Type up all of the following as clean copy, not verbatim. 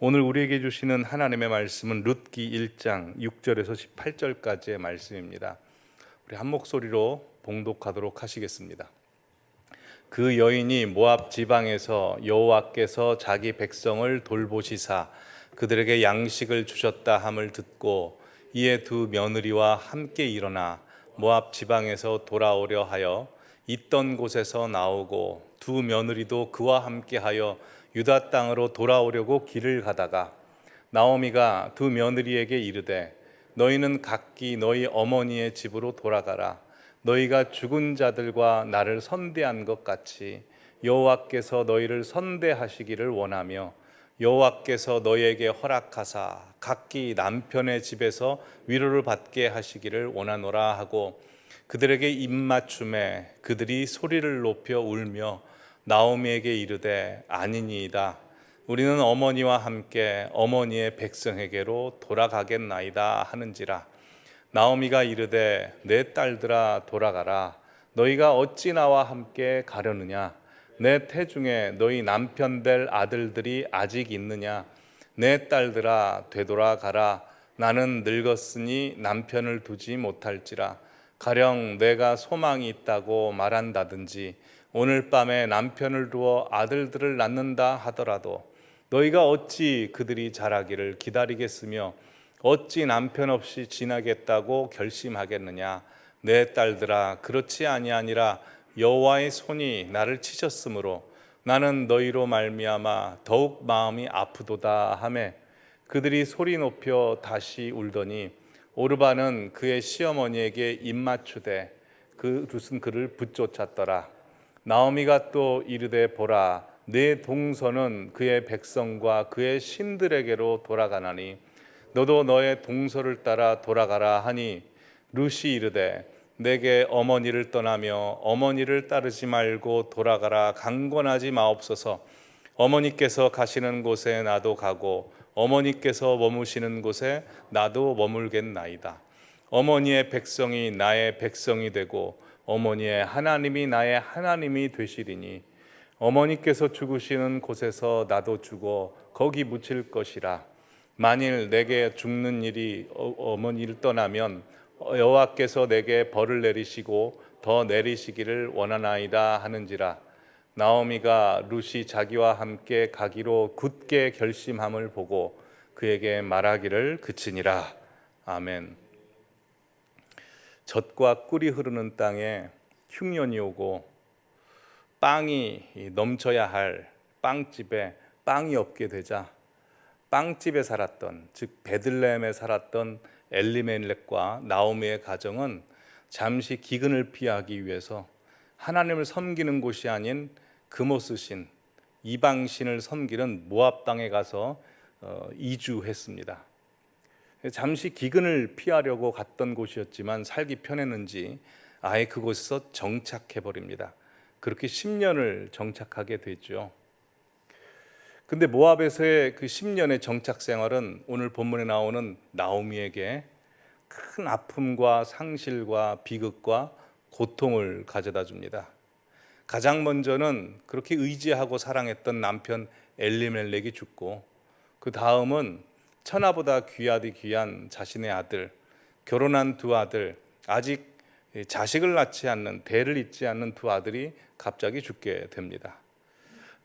오늘 우리에게 주시는 하나님의 말씀은 룻기 1장 6절에서 18절까지의 말씀입니다. 우리 한 목소리로 봉독하도록 하시겠습니다. 그 여인이 모압 지방에서 여호와께서 자기 백성을 돌보시사 그들에게 양식을 주셨다 함을 듣고 이에 두 며느리와 함께 일어나 모압 지방에서 돌아오려 하여 있던 곳에서 나오고 두 며느리도 그와 함께하여 유다 땅으로 돌아오려고 길을 가다가 나오미가 두 며느리에게 이르되 너희는 각기 너희 어머니의 집으로 돌아가라. 너희가 죽은 자들과 나를 선대한 것 같이 여호와께서 너희를 선대하시기를 원하며 여호와께서 너희에게 허락하사 각기 남편의 집에서 위로를 받게 하시기를 원하노라 하고 그들에게 입맞춤에 그들이 소리를 높여 울며 나오미에게 이르되 아니니이다. 우리는 어머니와 함께 어머니의 백성에게로 돌아가겠나이다 하는지라. 나오미가 이르되 내 딸들아 돌아가라. 너희가 어찌 나와 함께 가려느냐? 내 태중에 너희 남편 될 아들들이 아직 있느냐? 내 딸들아 되돌아가라. 나는 늙었으니 남편을 두지 못할지라. 가령 내가 소망이 있다고 말한다든지 오늘 밤에 남편을 두어 아들들을 낳는다 하더라도 너희가 어찌 그들이 자라기를 기다리겠으며 어찌 남편 없이 지나겠다고 결심하겠느냐? 내 딸들아 그렇지 아니하니라. 여호와의 손이 나를 치셨으므로 나는 너희로 말미암아 더욱 마음이 아프도다 하매 그들이 소리 높여 다시 울더니 오르바는 그의 시어머니에게 입맞추되 그 룻은 그를 붙쫓았더라. 나오미가 또 이르되 보라 내 동서는 그의 백성과 그의 신들에게로 돌아가나니 너도 너의 동서를 따라 돌아가라 하니 룻이 이르되 내게 어머니를 떠나며 어머니를 따르지 말고 돌아가라 강권하지 마옵소서. 어머니께서 가시는 곳에 나도 가고 어머니께서 머무시는 곳에 나도 머물겠나이다. 어머니의 백성이 나의 백성이 되고 어머니의 하나님이 나의 하나님이 되시리니 어머니께서 죽으시는 곳에서 나도 죽어 거기 묻힐 것이라. 만일 내게 죽는 일이 어머니를 떠나면 여호와께서 내게 벌을 내리시고 더 내리시기를 원하나이다 하는지라. 나오미가 룻이 자기와 함께 가기로 굳게 결심함을 보고 그에게 말하기를 그치니라. 아멘. 젖과 꿀이 흐르는 땅에 흉년이 오고 빵이 넘쳐야 할 빵집에 빵이 없게 되자 빵집에 살았던, 즉 베들레헴에 살았던 엘리멜렉과 나오미의 가정은 잠시 기근을 피하기 위해서 하나님을 섬기는 곳이 아닌 금오스신 이방신을 섬기는 모압 땅에 가서 이주했습니다. 잠시 기근을 피하려고 갔던 곳이었지만 살기 편했는지 아예 그곳에서 정착해 버립니다. 그렇게 10년을 정착하게 되죠. 근데 모압에서의 그 10년의 정착 생활은 오늘 본문에 나오는 나오미에게 큰 아픔과 상실과 비극과 고통을 가져다 줍니다. 가장 먼저는 그렇게 의지하고 사랑했던 남편 엘리멜렉이 죽고 그 다음은 천하보다 귀하디 귀한 자신의 아들, 결혼한 두 아들, 아직 자식을 낳지 않는, 대를 잇지 않는 두 아들이 갑자기 죽게 됩니다.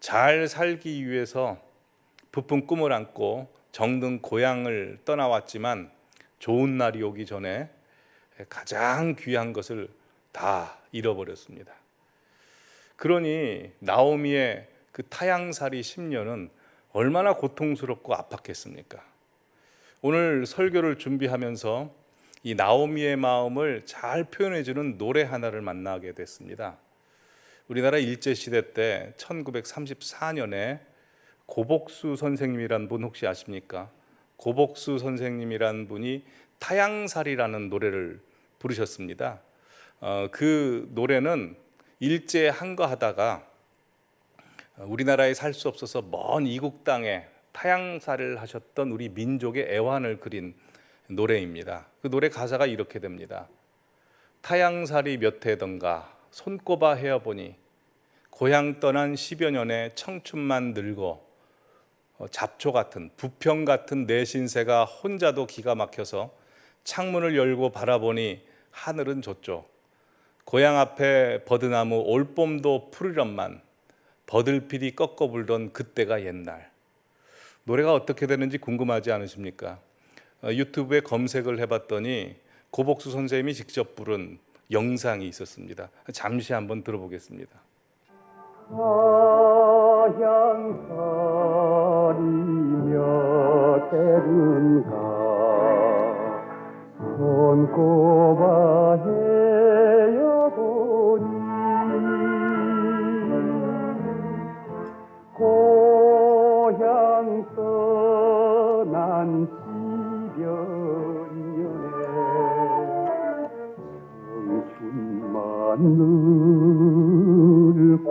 잘 살기 위해서 부푼 꿈을 안고 정든 고향을 떠나왔지만 좋은 날이 오기 전에 가장 귀한 것을 다 잃어버렸습니다. 그러니 나오미의 그 타향살이 10년은 얼마나 고통스럽고 압박했습니까? 오늘 설교를 준비하면서 이 나오미의 마음을 잘 표현해주는 노래 하나를 만나게 됐습니다. 우리나라 일제시대 때 1934년에 고복수 선생님이란 분 혹시 아십니까? 고복수 선생님이란 분이 타향살이라는 노래를 부르셨습니다. 그 노래는 일제에 항거하다가 우리나라에 살 수 없어서 먼 이국 땅에 타향살을 하셨던 우리 민족의 애환을 그린 노래입니다. 그 노래 가사가 이렇게 됩니다. 타향살이 몇 해던가 손꼽아 헤어보니 고향 떠난 10여 년에 청춘만 늙어 잡초 같은 부평 같은 내 신세가 혼자도 기가 막혀서 창문을 열고 바라보니 하늘은 저쪽. 고향 앞에 버드나무 올봄도 푸르련만 버들피리 꺾어 불던 그때가 옛날. 노래가 어떻게 되는지 궁금하지 않으십니까? 유튜브에 검색을 해봤더니 고복수 선생님이 직접 부른 영상이 있었습니다. 잠시 한번 들어보겠습니다. 하양살이며 때른가 손꼽아 헤어보니 고향 떠난 시련년에 청춘만 늙고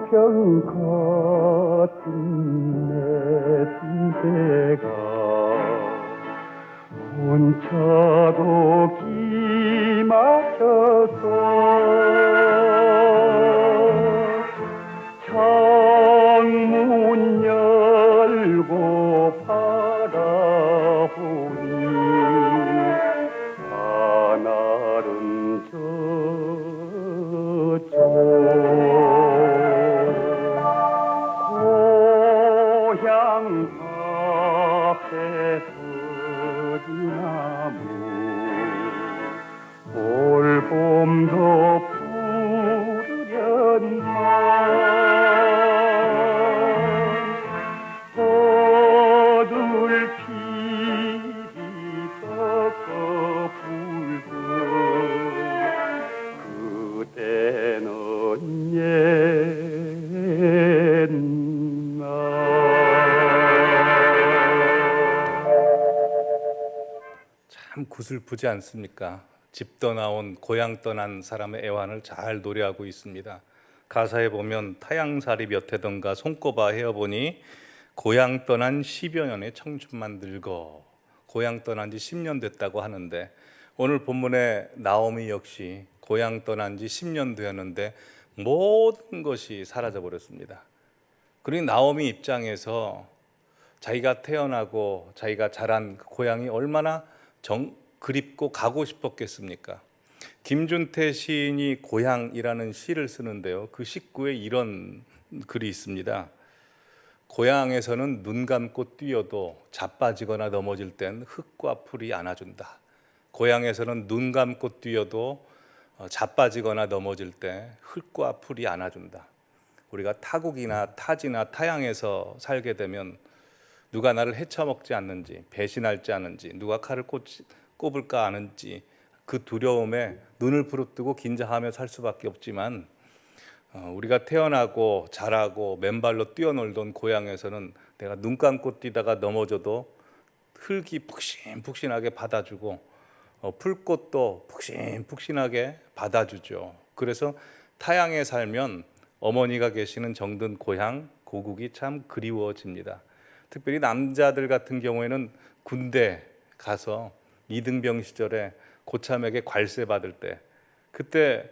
부평 같은 내 신세가 혼자도 기막혀서 창문 열고 바라보니 하늘은 저쪽. 고향 앞에 버드나무 올봄도 푸르련만 버들피리 꺾어 불던 그때는 옛날. 참 구슬프지 않습니까? 집 떠나온 고향 떠난 사람의 애환을 잘 노래하고 있습니다. 가사에 보면 타양살이 몇 해던가 손꼽아 헤어보니 고향 떠난 10여 년의 청춘만 늙어. 고향 떠난 지 10년 됐다고 하는데 오늘 본문의 나오미 역시 고향 떠난 지 10년 되었는데 모든 것이 사라져 버렸습니다. 그러니 나오미 입장에서 자기가 태어나고 자기가 자란 그 고향이 얼마나 그립고 가고 싶었겠습니까? 김준태 시인이 고향이라는 시를 쓰는데요. 그 식구에 이런 글이 있습니다. 고향에서는 눈 감고 뛰어도 자빠지거나 넘어질 땐 흙과 풀이 안아준다. 고향에서는 눈 감고 뛰어도 자빠지거나 넘어질 때 흙과 풀이 안아준다. 우리가 타국이나 타지나 타양에서 살게 되면 누가 나를 헤쳐먹지 않는지, 배신할지 않은지, 누가 칼을 꼽을까 아는지 그 두려움에 눈을 부릅뜨고 긴장하며 살 수밖에 없지만 우리가 태어나고 자라고 맨발로 뛰어놀던 고향에서는 내가 눈 감고 뛰다가 넘어져도 흙이 푹신푹신하게 받아주고 풀꽃도 푹신푹신하게 받아주죠. 그래서 타양에 살면 어머니가 계시는 정든 고향, 고국이 참 그리워집니다. 특별히 남자들 같은 경우에는 군대 가서 이등병 시절에 고참에게 관세 받을 때 그때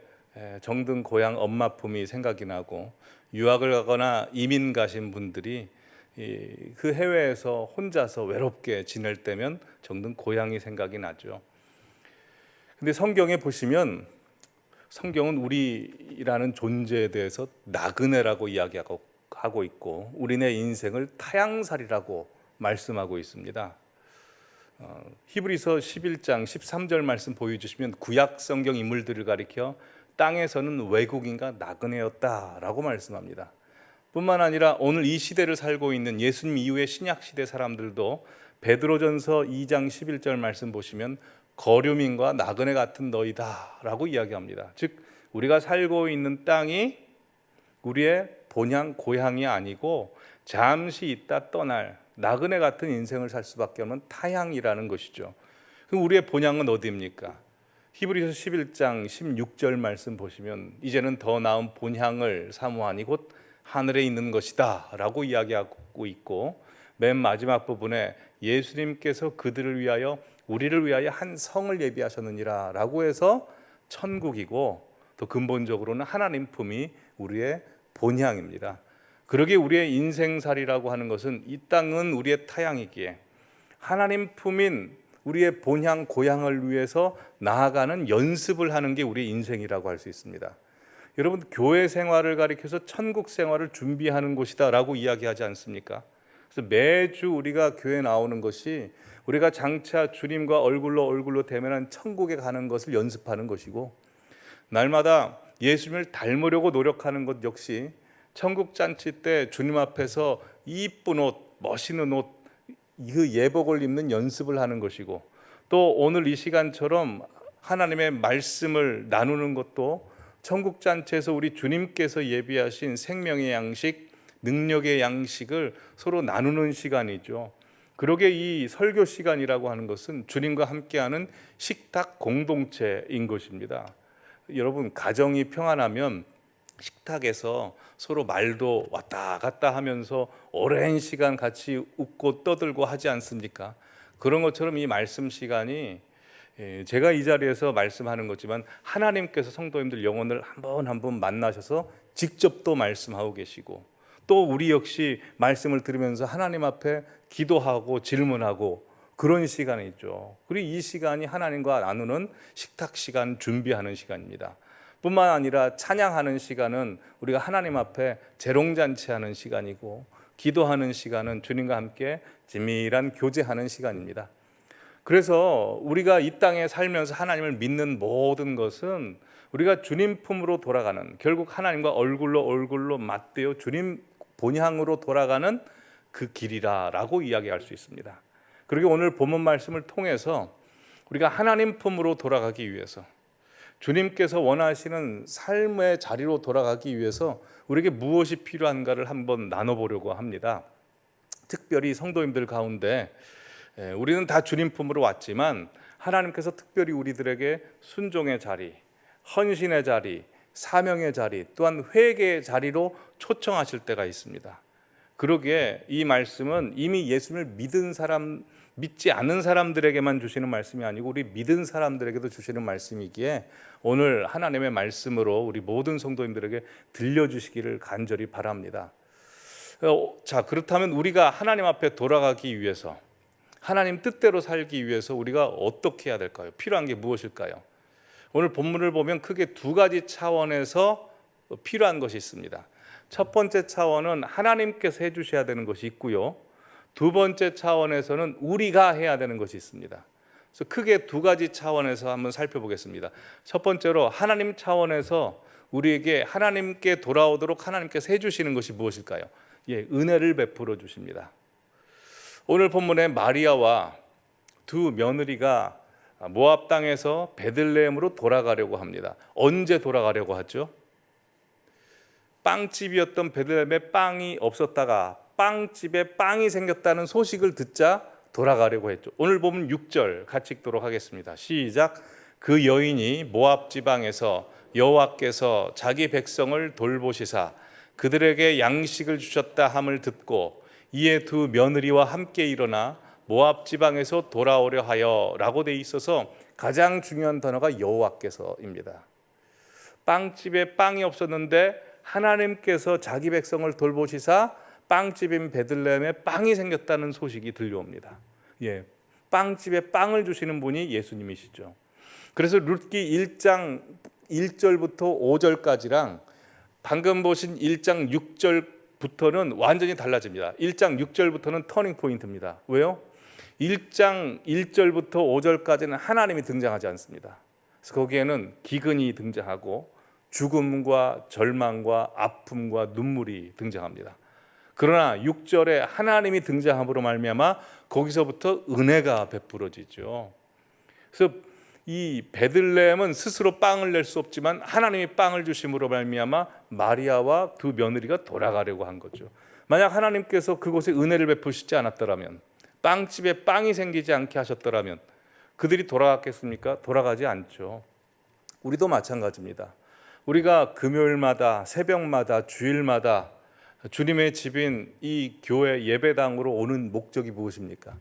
정든 고향 엄마 품이 생각이 나고 유학을 가거나 이민 가신 분들이 그 해외에서 혼자서 외롭게 지낼 때면 정든 고향이 생각이 나죠. 근데 성경에 보시면 성경은 우리라는 존재에 대해서 나그네라고 이야기하고 있고 우리네 인생을 타양살이라고 말씀하고 있습니다. 히브리서 11장 13절 말씀 보여주시면 구약 성경 인물들을 가리켜 땅에서는 외국인과 나그네였다라고 말씀합니다. 뿐만 아니라 오늘 이 시대를 살고 있는 예수님 이후의 신약 시대 사람들도 베드로전서 2장 11절 말씀 보시면 거류민과 나그네 같은 너희다라고 이야기합니다. 즉 우리가 살고 있는 땅이 우리의 본향 고향이 아니고 잠시 있다 떠날 나그네 같은 인생을 살 수밖에 없는 타향이라는 것이죠. 그럼 우리의 본향은 어디입니까? 히브리서 11장 16절 말씀 보시면 이제는 더 나은 본향을 사모하니 곧 하늘에 있는 것이다 라고 이야기하고 있고 맨 마지막 부분에 예수님께서 그들을 위하여 우리를 위하여 한 성을 예비하셨느니라 라고 해서 천국이고 더 근본적으로는 하나님 품이 우리의 본향입니다. 그러기에 우리의 인생살이라고 하는 것은 이 땅은 우리의 타향이기에 하나님 품인 우리의 본향 고향을 위해서 나아가는 연습을 하는 게 우리의 인생이라고 할 수 있습니다. 여러분, 교회 생활을 가리켜서 천국 생활을 준비하는 곳이다라고 이야기하지 않습니까? 그래서 매주 우리가 교회 나오는 것이 우리가 장차 주님과 얼굴로 대면한 천국에 가는 것을 연습하는 것이고, 날마다 예수님을 닮으려고 노력하는 것 역시 천국 잔치 때 주님 앞에서 이쁜 옷, 멋있는 옷, 그 예복을 입는 연습을 하는 것이고, 또 오늘 이 시간처럼 하나님의 말씀을 나누는 것도 천국 잔치에서 우리 주님께서 예비하신 생명의 양식, 능력의 양식을 서로 나누는 시간이죠. 그러게 이 설교 시간이라고 하는 것은 주님과 함께하는 식탁 공동체인 것입니다. 여러분, 가정이 평안하면 식탁에서 서로 말도 왔다 갔다 하면서 오랜 시간 같이 웃고 떠들고 하지 않습니까? 그런 것처럼 이 말씀 시간이, 제가 이 자리에서 말씀하는 거지만 하나님께서 성도님들 영혼을 한 번 만나셔서 직접 또 말씀하고 계시고, 또 우리 역시 말씀을 들으면서 하나님 앞에 기도하고 질문하고 그런 시간이 있죠. 그리고 이 시간이 하나님과 나누는 식탁 시간 준비하는 시간입니다. 뿐만 아니라 찬양하는 시간은 우리가 하나님 앞에 재롱잔치하는 시간이고, 기도하는 시간은 주님과 함께 긴밀한 교제하는 시간입니다. 그래서 우리가 이 땅에 살면서 하나님을 믿는 모든 것은 우리가 주님 품으로 돌아가는, 결국 하나님과 얼굴로 맞대어 주님 본향으로 돌아가는 그 길이라고 이야기할 수 있습니다. 그리고 오늘 본문 말씀을 통해서 우리가 하나님 품으로 돌아가기 위해서, 주님께서 원하시는 삶의 자리로 돌아가기 위해서 우리에게 무엇이 필요한가를 한번 나눠보려고 합니다. 특별히 성도님들 가운데 우리는 다 주님 품으로 왔지만 하나님께서 특별히 우리들에게 순종의 자리, 헌신의 자리, 사명의 자리, 또한 회개의 자리로 초청하실 때가 있습니다. 그러기에 이 말씀은 이미 예수님을 믿은 사람, 믿지 않은 사람들에게만 주시는 말씀이 아니고 우리 믿은 사람들에게도 주시는 말씀이기에 오늘 하나님의 말씀으로 우리 모든 성도님들에게 들려주시기를 간절히 바랍니다. 자, 그렇다면 우리가 하나님 앞에 돌아가기 위해서, 하나님 뜻대로 살기 위해서 우리가 어떻게 해야 될까요? 필요한 게 무엇일까요? 오늘 본문을 보면 크게 두 가지 차원에서 필요한 것이 있습니다. 첫 번째 차원은 하나님께서 해주셔야 되는 것이 있고요, 두 번째 차원에서는 우리가 해야 되는 것이 있습니다. 그래서 크게 두 가지 차원에서 한번 살펴보겠습니다. 첫 번째로 하나님 차원에서 우리에게 하나님께 돌아오도록 하나님께서 해주시는 것이 무엇일까요? 은혜를 베풀어 주십니다. 오늘 본문에 마리아와 두 며느리가 모압 땅에서 베들레헴으로 돌아가려고 합니다. 언제 돌아가려고 하죠? 빵집이었던 베들레헴에 빵이 없었다가 빵집에 빵이 생겼다는 소식을 듣자 돌아가려고 했죠. 오늘 보면 6절 같이 읽도록 하겠습니다. 시작. 그 여인이 모압 지방에서 여호와께서 자기 백성을 돌보시사 그들에게 양식을 주셨다 함을 듣고 이에 두 며느리와 함께 일어나 모압 지방에서 돌아오려 하여 라고 돼 있어서 가장 중요한 단어가 여호와께서입니다. 빵집에 빵이 없었는데 하나님께서 자기 백성을 돌보시사 빵집인 베들레헴에 빵이 생겼다는 소식이 들려옵니다. 빵집에 빵을 주시는 분이 예수님이시죠. 그래서 룻기 1장 1절부터 5절까지랑 방금 보신 1장 6절부터는 완전히 달라집니다. 1장 6절부터는 터닝 포인트입니다. 왜요? 1장 1절부터 5절까지는 하나님이 등장하지 않습니다. 그래서 거기에는 기근이 등장하고 죽음과 절망과 아픔과 눈물이 등장합니다. 그러나 6절에 하나님이 등장함으로 말미암아 거기서부터 은혜가 베풀어지죠. 그래서 이 베들레헴은 스스로 빵을 낼 수 없지만 하나님이 빵을 주심으로 말미암아 마리아와 두 며느리가 돌아가려고 한 거죠. 만약 하나님께서 그곳에 은혜를 베푸시지 않았더라면, 빵집에 빵이 생기지 않게 하셨더라면 그들이 돌아갔겠습니까? 돌아가지 않죠. 우리도 마찬가지입니다. 우리가 금요일마다, 새벽마다, 주일마다 주님의 집인 이 교회 예배당으로 오는 목적이 무엇입니까?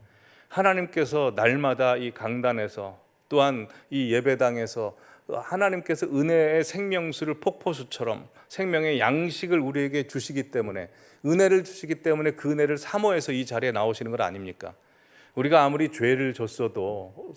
하나님께서 날마다 이 강단에서 또한 이 예배당에서 하나님께서 은혜의 생명수를 폭포수처럼 생명의 양식을 우리에게 주시기 때문에, 은혜를 주시기 때문에 그 은혜를 사모해서 이 자리에 나오시는 것 아닙니까? 우리가 아무리 죄를 졌어도,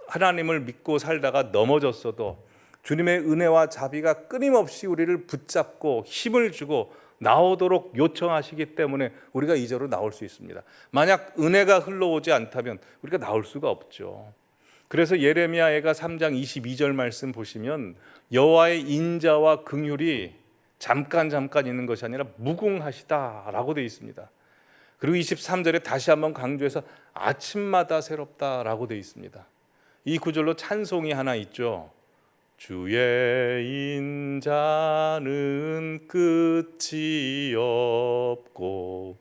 하나님을 믿고 살다가 넘어졌어도 주님의 은혜와 자비가 끊임없이 우리를 붙잡고 힘을 주고 나오도록 요청하시기 때문에 우리가 이 자리로 나올 수 있습니다. 만약 은혜가 흘러오지 않다면 우리가 나올 수가 없죠. 그래서 예레미야가 3장 22절 말씀 보시면 여호와의 인자와 긍휼이 잠깐 있는 것이 아니라 무궁하시다라고 되어 있습니다. 그리고 23절에 다시 한번 강조해서 아침마다 새롭다라고 되어 있습니다. 이 구절로 찬송이 하나 있죠. 주의 인자는 끝이 없고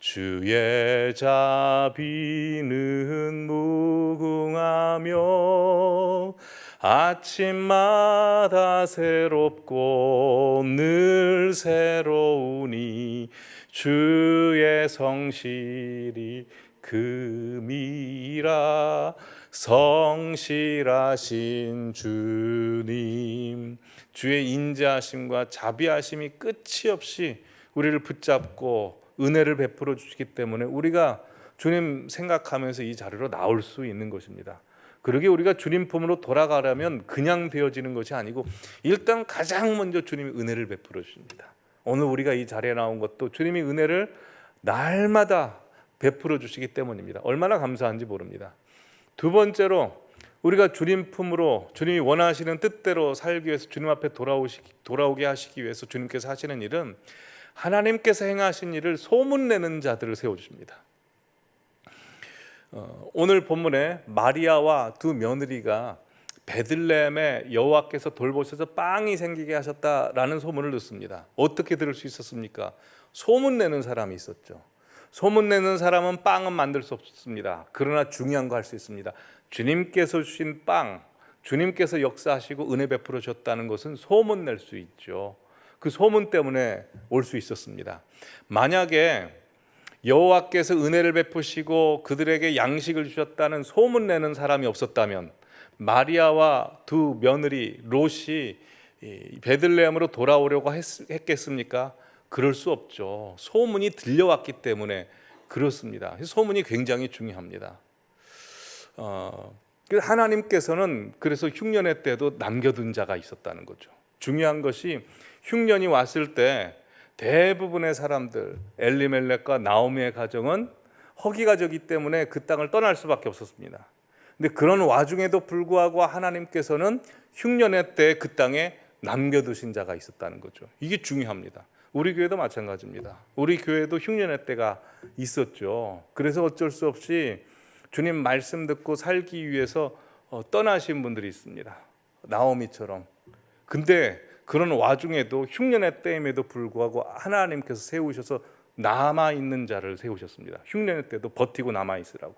주의 자비는 무궁하며 아침마다 새롭고 늘 새로우니 주의 성실이 금이라. 성실하신 주님, 주의 인자하심과 자비하심이 끝이 없이 우리를 붙잡고 은혜를 베풀어 주시기 때문에 우리가 주님 생각하면서 이 자리로 나올 수 있는 것입니다. 그러게 우리가 주님 품으로 돌아가려면 그냥 되어지는 것이 아니고 일단 가장 먼저 주님이 은혜를 베풀어 주십니다. 오늘 우리가 이 자리에 나온 것도 주님이 은혜를 날마다 베풀어 주시기 때문입니다. 얼마나 감사한지 모릅니다. 두 번째로 우리가 주님 품으로 주님이 원하시는 뜻대로 살기 위해서 주님 앞에 돌아오게 하시기 위해서 주님께서 하시는 일은 하나님께서 행하신 일을 소문내는 자들을 세워주십니다. 오늘 본문에 마리아와 두 며느리가 베들레헴에 여호와께서 돌보셔서 빵이 생기게 하셨다라는 소문을 듣습니다. 어떻게 들을 수 있었습니까? 소문내는 사람이 있었죠. 소문내는 사람은 빵은 만들 수 없습니다. 그러나 중요한 거 할 수 있습니다. 주님께서 주신 빵, 주님께서 역사하시고 은혜 베풀어 주셨다는 것은 소문낼 수 있죠. 그 소문 때문에 올 수 있었습니다. 만약에 여호와께서 은혜를 베푸시고 그들에게 양식을 주셨다는 소문내는 사람이 없었다면 마리아와 두 며느리 롯이 베들레헴으로 돌아오려고 했겠습니까? 그럴 수 없죠. 소문이 들려왔기 때문에 그렇습니다. 소문이 굉장히 중요합니다. 하나님께서는 그래서 흉년의 때도 남겨둔 자가 있었다는 거죠. 중요한 것이 흉년이 왔을 때 대부분의 사람들, 엘리멜렉과 나오미의 가정은 허기 가족이기 때문에 그 땅을 떠날 수밖에 없었습니다. 근데 그런 와중에도 불구하고 하나님께서는 흉년의 때 그 땅에 남겨두신 자가 있었다는 거죠. 이게 중요합니다. 우리 교회도 마찬가지입니다. 우리 교회도 흉년의 때가 있었죠. 그래서 어쩔 수 없이 주님 말씀 듣고 살기 위해서 떠나신 분들이 있습니다. 나오미처럼. 근데 그런 와중에도 흉년의 때임에도 불구하고 하나님께서 세우셔서 남아있는 자를 세우셨습니다. 흉년의 때도 버티고 남아있으라고.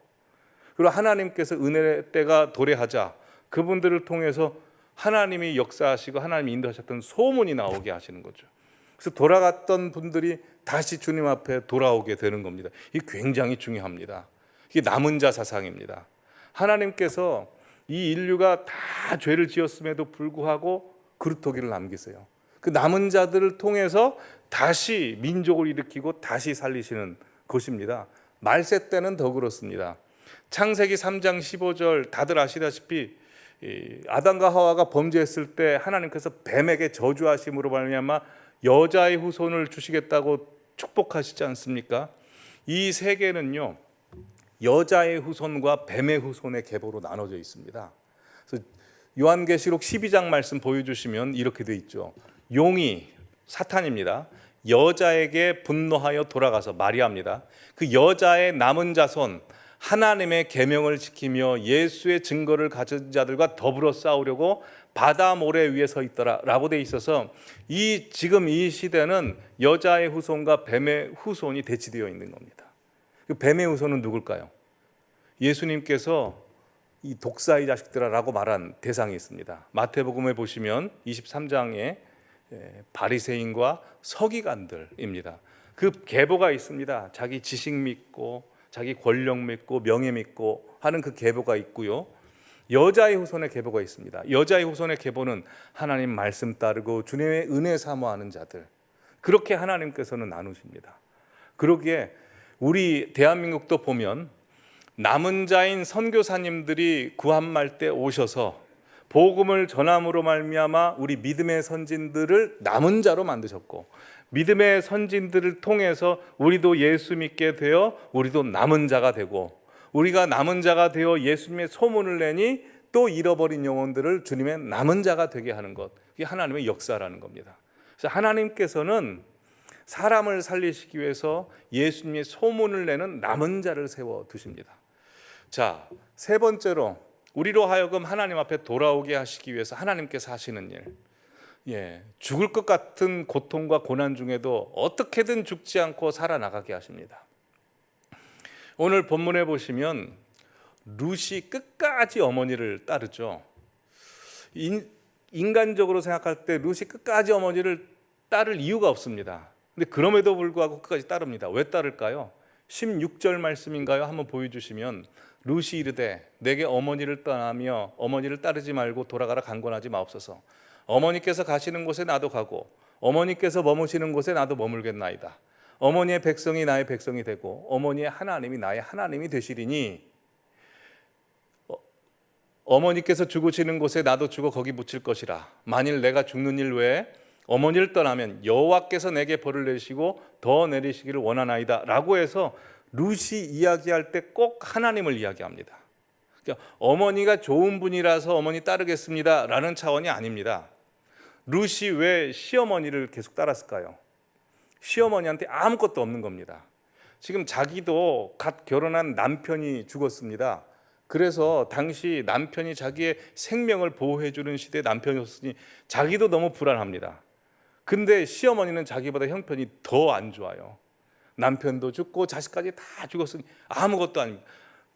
그리고 하나님께서 은혜의 때가 도래하자 그분들을 통해서 하나님이 역사하시고 하나님이 인도하셨던 소문이 나오게 하시는 거죠. 그래서 돌아갔던 분들이 다시 주님 앞에 돌아오게 되는 겁니다. 이게 굉장히 중요합니다. 이게 남은 자 사상입니다. 하나님께서 이 인류가 다 죄를 지었음에도 불구하고 그루터기를 남기세요. 그 남은 자들을 통해서 다시 민족을 일으키고 다시 살리시는 것입니다. 말세 때는 더 그렇습니다. 창세기 3장 15절 다들 아시다시피 아담과 하와가 범죄했을 때 하나님께서 뱀에게 저주하심으로 말미암아 여자의 후손을 주시겠다고 축복하시지 않습니까? 이 세계는요 여자의 후손과 뱀의 후손의 계보로 나눠져 있습니다. 그래서 요한계시록 12장 말씀 보여주시면 이렇게 돼 있죠. 용이 사탄입니다. 여자에게 분노하여 돌아가서 마리아입니다. 그 여자의 남은 자손 하나님의 계명을 지키며 예수의 증거를 가진 자들과 더불어 싸우려고 바다 모래 위에 서 있더라라고 돼 있어서 지금 이 시대는 여자의 후손과 뱀의 후손이 대치되어 있는 겁니다. 그 뱀의 후손은 누굴까요? 예수님께서 이 독사의 자식들아라고 말한 대상이 있습니다. 마태복음에 보시면 23장에 바리새인과 서기관들입니다. 그 계보가 있습니다. 자기 지식 믿고 자기 권력 믿고 명예 믿고 하는 그 계보가 있고요. 여자의 후손의 계보가 있습니다. 여자의 후손의 계보는 하나님 말씀 따르고 주님의 은혜 사모하는 자들, 그렇게 하나님께서는 나누십니다. 그러기에 우리 대한민국도 보면 남은 자인 선교사님들이 구한말 때 오셔서 복음을 전함으로 말미암아 우리 믿음의 선진들을 남은 자로 만드셨고, 믿음의 선진들을 통해서 우리도 예수 믿게 되어 우리도 남은 자가 되고, 우리가 남은 자가 되어 예수님의 소문을 내니 또 잃어버린 영혼들을 주님의 남은 자가 되게 하는 것, 이게 하나님의 역사라는 겁니다. 그래서 하나님께서는 사람을 살리시기 위해서 예수님의 소문을 내는 남은 자를 세워 두십니다. 자, 세 번째로 우리로 하여금 하나님 앞에 돌아오게 하시기 위해서 하나님께서 하시는 일, 죽을 것 같은 고통과 고난 중에도 어떻게든 죽지 않고 살아나가게 하십니다. 오늘 본문에 보시면 룻이 끝까지 어머니를 따르죠. 인간적으로 생각할 때 룻이 끝까지 어머니를 따를 이유가 없습니다. 근데 그럼에도 불구하고 끝까지 따릅니다. 왜 따를까요? 16절 말씀인가요? 한번 보여주시면, 룻이 이르되 내게 어머니를 떠나며 어머니를 따르지 말고 돌아가라 강권하지 마옵소서. 어머니께서 가시는 곳에 나도 가고 어머니께서 머무시는 곳에 나도 머물겠나이다. 어머니의 백성이 나의 백성이 되고 어머니의 하나님이 나의 하나님이 되시리니, 어머니께서 죽으시는 곳에 나도 죽어 거기 묻힐 것이라. 만일 내가 죽는 일 외에 어머니를 떠나면 여호와께서 내게 벌을 내리시고 더 내리시기를 원하나이다 라고 해서 룻이 이야기할 때 꼭 하나님을 이야기합니다. 그러니까 어머니가 좋은 분이라서 어머니 따르겠습니다 라는 차원이 아닙니다. 룻이 왜 시어머니를 계속 따랐을까요? 시어머니한테 아무것도 없는 겁니다. 지금 자기도 갓 결혼한 남편이 죽었습니다. 그래서 당시 남편이 자기의 생명을 보호해 주는 시대의 남편이었으니 자기도 너무 불안합니다. 근데 시어머니는 자기보다 형편이 더 안 좋아요. 남편도 죽고 자식까지 다 죽었으니 아무것도 아닙니다.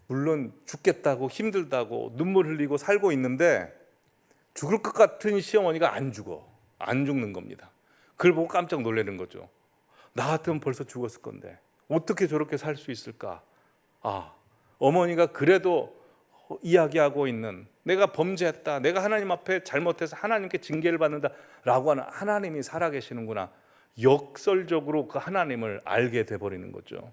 물론 죽겠다고 힘들다고 눈물 흘리고 살고 있는데 죽을 것 같은 시어머니가 안 죽는 겁니다. 그걸 보고 깜짝 놀라는 거죠. 나 같으면 벌써 죽었을 건데 어떻게 저렇게 살 수 있을까? 어머니가 그래도 이야기하고 있는, 내가 범죄했다, 내가 하나님 앞에 잘못해서 하나님께 징계를 받는다 라고 하는 하나님이 살아계시는구나, 역설적으로 그 하나님을 알게 돼버리는 거죠.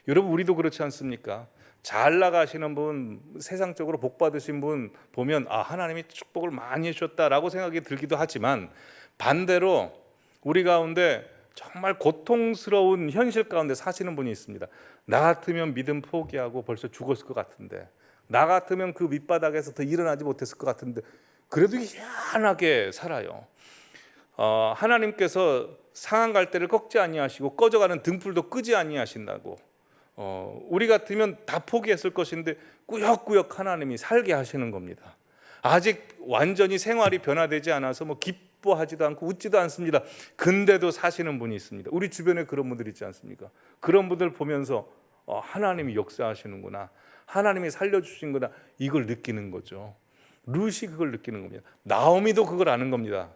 여러분, 우리도 그렇지 않습니까? 잘 나가시는 분, 세상적으로 복 받으신 분 보면 하나님이 축복을 많이 해주셨다라고 생각이 들기도 하지만, 반대로 우리 가운데 정말 고통스러운 현실 가운데 사시는 분이 있습니다. 나 같으면 믿음 포기하고 벌써 죽었을 것 같은데, 나 같으면 그 밑바닥에서 더 일어나지 못했을 것 같은데 그래도 희한하게 살아요. 하나님께서 상한 갈대를 꺾지 아니하시고 꺼져가는 등불도 끄지 아니하신다고, 우리 같으면 다 포기했을 것인데 꾸역꾸역 하나님이 살게 하시는 겁니다. 아직 완전히 생활이 변화되지 않아서 기뻐하지도 않고 웃지도 않습니다. 근데도 사시는 분이 있습니다. 우리 주변에 그런 분들 있지 않습니까? 그런 분들 보면서 하나님이 역사하시는구나, 하나님이 살려주신구나, 이걸 느끼는 거죠. 룻이 그걸 느끼는 겁니다. 나오미도 그걸 아는 겁니다.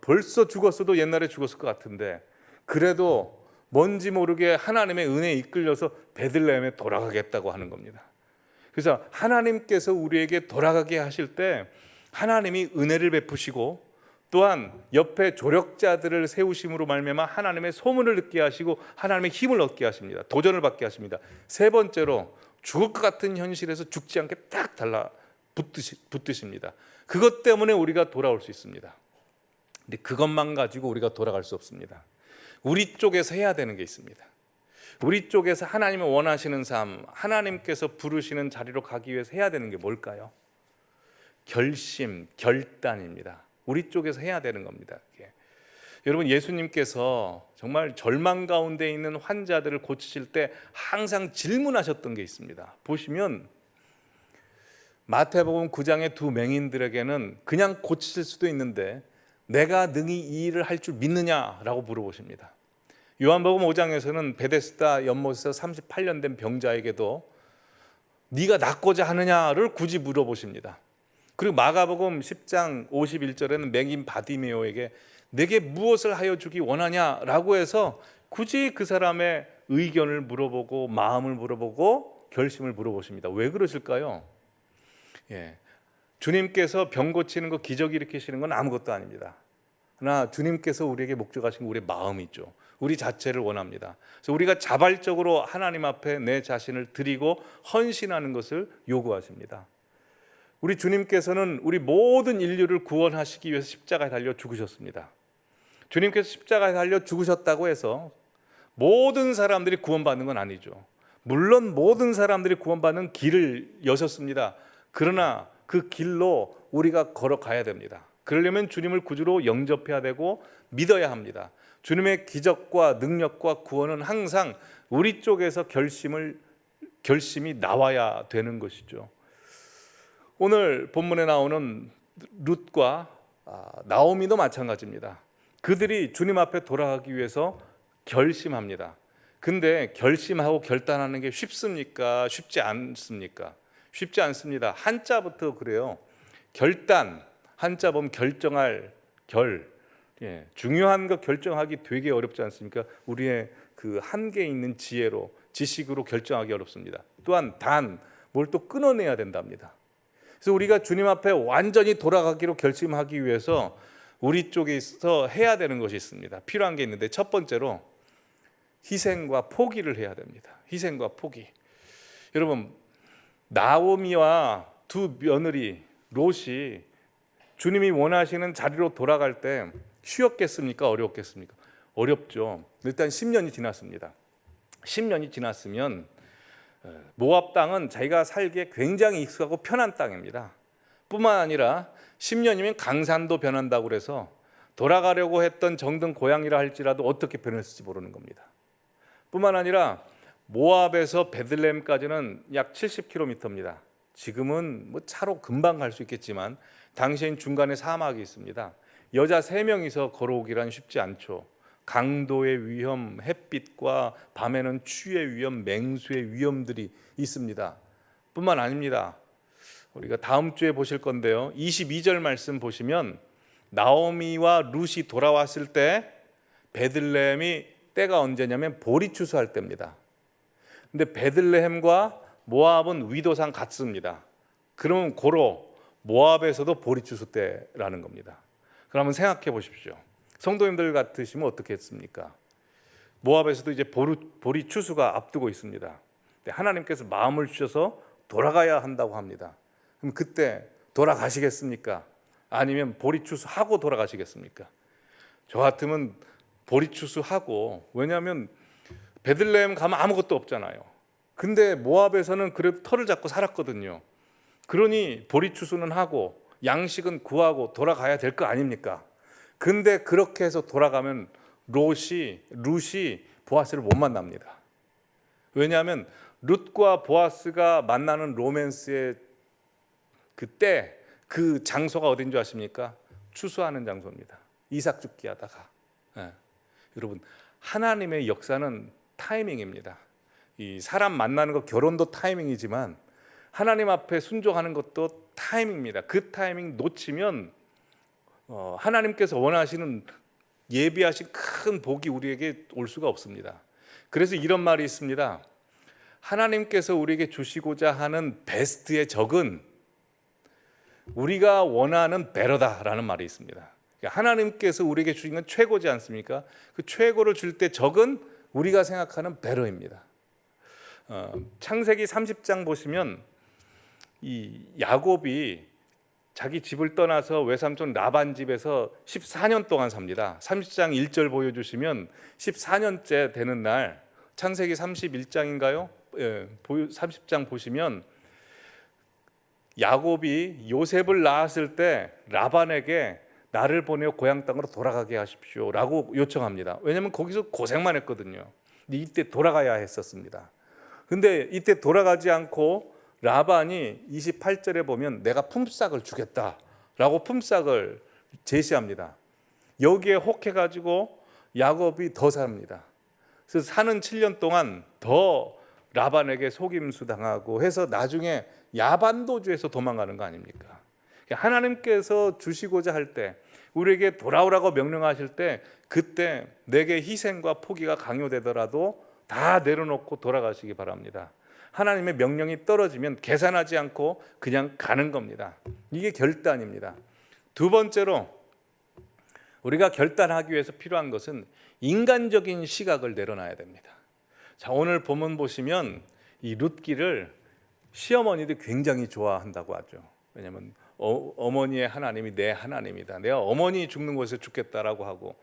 벌써 죽었어도 옛날에 죽었을 것 같은데 그래도 뭔지 모르게 하나님의 은혜에 이끌려서 베들레헴에 돌아가겠다고 하는 겁니다. 그래서 하나님께서 우리에게 돌아가게 하실 때 하나님이 은혜를 베푸시고, 또한 옆에 조력자들을 세우심으로 말미암아 하나님의 소문을 듣게 하시고 하나님의 힘을 얻게 하십니다. 도전을 받게 하십니다. 세 번째로 죽을 것 같은 현실에서 죽지 않게 딱 붙드십니다. 그것 때문에 우리가 돌아올 수 있습니다. 근데 그것만 가지고 우리가 돌아갈 수 없습니다. 우리 쪽에서 해야 되는 게 있습니다. 우리 쪽에서 하나님이 원하시는 삶, 하나님께서 부르시는 자리로 가기 위해서 해야 되는 게 뭘까요? 결심, 결단입니다. 우리 쪽에서 해야 되는 겁니다. 여러분, 예수님께서 정말 절망 가운데 있는 환자들을 고치실 때 항상 질문하셨던 게 있습니다. 보시면 마태복음 9장의 두 맹인들에게는 그냥 고치실 수도 있는데 내가 능히 이 일을 할 줄 믿느냐라고 물어보십니다. 요한복음 5장에서는 베데스다 연못에서 38년 된 병자에게도 네가 낫고자 하느냐를 굳이 물어보십니다. 그리고 마가복음 10장 51절에는 맹인 바디메오에게 내게 무엇을 하여 주기 원하냐라고 해서 굳이 그 사람의 의견을 물어보고 마음을 물어보고 결심을 물어보십니다. 왜 그러실까요? 주님께서 병 고치는 거, 기적 일으키시는 건 아무것도 아닙니다. 그러나 주님께서 우리에게 목적하신 건 우리의 마음이죠. 우리 자체를 원합니다. 그래서 우리가 자발적으로 하나님 앞에 내 자신을 드리고 헌신하는 것을 요구하십니다. 우리 주님께서는 우리 모든 인류를 구원하시기 위해서 십자가에 달려 죽으셨습니다. 주님께서 십자가에 달려 죽으셨다고 해서 모든 사람들이 구원받는 건 아니죠. 물론 모든 사람들이 구원받는 길을 여셨습니다. 그러나 그 길로 우리가 걸어가야 됩니다. 그러려면 주님을 구주로 영접해야 되고 믿어야 합니다. 주님의 기적과 능력과 구원은 항상 우리 쪽에서 결심이 나와야 되는 것이죠. 오늘 본문에 나오는 룻과 나오미도 마찬가지입니다. 그들이 주님 앞에 돌아가기 위해서 결심합니다. 근데 결심하고 결단하는 게 쉽습니까? 쉽지 않습니까? 쉽지 않습니다. 한자부터 그래요. 결단, 한자 보면 결정할 중요한 거 결정하기 되게 어렵지 않습니까? 우리의 그 한계에 있는 지식으로 결정하기 어렵습니다. 또한 뭘 또 끊어내야 된답니다. 그래서 우리가 주님 앞에 완전히 돌아가기로 결심하기 위해서 우리 쪽에서 해야 되는 것이 있습니다. 필요한 게 있는데 첫 번째로 희생과 포기를 해야 됩니다. 희생과 포기. 여러분, 나오미와 두 며느리 롯이 주님이 원하시는 자리로 돌아갈 때 쉬웠겠습니까? 어려웠겠습니까? 어렵죠. 일단 10년이 지났습니다. 10년이 지났으면 모압 땅은 자기가 살기에 굉장히 익숙하고 편한 땅입니다. 뿐만 아니라 10년이면 강산도 변한다고 그래서 돌아가려고 했던 정든 고향이라 할지라도 어떻게 변했을지 모르는 겁니다. 뿐만 아니라 모압에서 베들레헴까지는 약 70km입니다. 지금은 뭐 차로 금방 갈 수 있겠지만 당시엔 중간에 사막이 있습니다. 여자 3명이서 걸어오기란 쉽지 않죠. 강도의 위험, 햇빛과 밤에는 추위의 위험, 맹수의 위험들이 있습니다. 뿐만 아닙니다. 우리가 다음 주에 보실 건데요. 22절 말씀 보시면 나오미와 룻이 돌아왔을 때 베들레헴이 때가 언제냐면 보리 추수할 때입니다. 근데 베들레헴과 모압은 위도상 같습니다. 그러면 고로 모압에서도 보리 추수 때라는 겁니다. 그러면 생각해 보십시오. 성도님들 같으시면 어떻게 했습니까? 모압에서도 이제 보리 추수가 앞두고 있습니다. 하나님께서 마음을 주셔서 돌아가야 한다고 합니다. 그럼 그때 돌아가시겠습니까? 아니면 보리 추수하고 돌아가시겠습니까? 저 같으면 보리 추수하고, 왜냐하면 베들레헴 가면 아무것도 없잖아요. 근데 모압에서는 그래도 터를 잡고 살았거든요. 그러니 보리 추수는 하고 양식은 구하고 돌아가야 될 거 아닙니까? 근데 그렇게 해서 돌아가면 룻이 보아스를 못 만납니다. 왜냐하면 룻과 보아스가 만나는 로맨스의 그때 그 장소가 어딘 줄 아십니까? 추수하는 장소입니다. 이삭 죽기 하다가. 여러분, 하나님의 역사는 타이밍입니다. 이 사람 만나는 거, 결혼도 타이밍이지만 하나님 앞에 순종하는 것도 타이밍입니다. 그 타이밍 놓치면 하나님께서 원하시는 예비하신 큰 복이 우리에게 올 수가 없습니다. 그래서 이런 말이 있습니다. 하나님께서 우리에게 주시고자 하는 베스트의 적은 우리가 원하는 베러다라는 말이 있습니다. 하나님께서 우리에게 주신 건 최고지 않습니까? 그 최고를 줄 때 적은 우리가 생각하는 베러입니다. 창세기 30장 보시면 이 야곱이 자기 집을 떠나서 외삼촌 라반 집에서 14년 동안 삽니다. 30장 1절 보여주시면 14년째 되는 날, 창세기 31장인가요? 30장 보시면 야곱이 요셉을 낳았을 때 라반에게 나를 보내어 고향 땅으로 돌아가게 하십시오 라고 요청합니다. 왜냐하면 거기서 고생만 했거든요. 이때 돌아가야 했었습니다. 근데 이때 돌아가지 않고 라반이 28절에 보면 내가 품삯을 주겠다라고 품삯을 제시합니다. 여기에 혹해가지고 야곱이 더 삽니다. 그래서 사는 7년 동안 더 라반에게 속임수 당하고 해서 나중에 야반도주에서 도망가는 거 아닙니까? 하나님께서 주시고자 할 때, 우리에게 돌아오라고 명령하실 때, 그때 내게 희생과 포기가 강요되더라도 다 내려놓고 돌아가시기 바랍니다. 하나님의 명령이 떨어지면 계산하지 않고 그냥 가는 겁니다. 이게 결단입니다. 두 번째로 우리가 결단하기 위해서 필요한 것은 인간적인 시각을 내려놔야 됩니다. 자, 오늘 본문 보시면 이 룻기를 시어머니들이 굉장히 좋아한다고 하죠. 왜냐하면 어머니의 하나님이 내 하나님이다. 내가 어머니 죽는 곳에서 죽겠다라고 하고,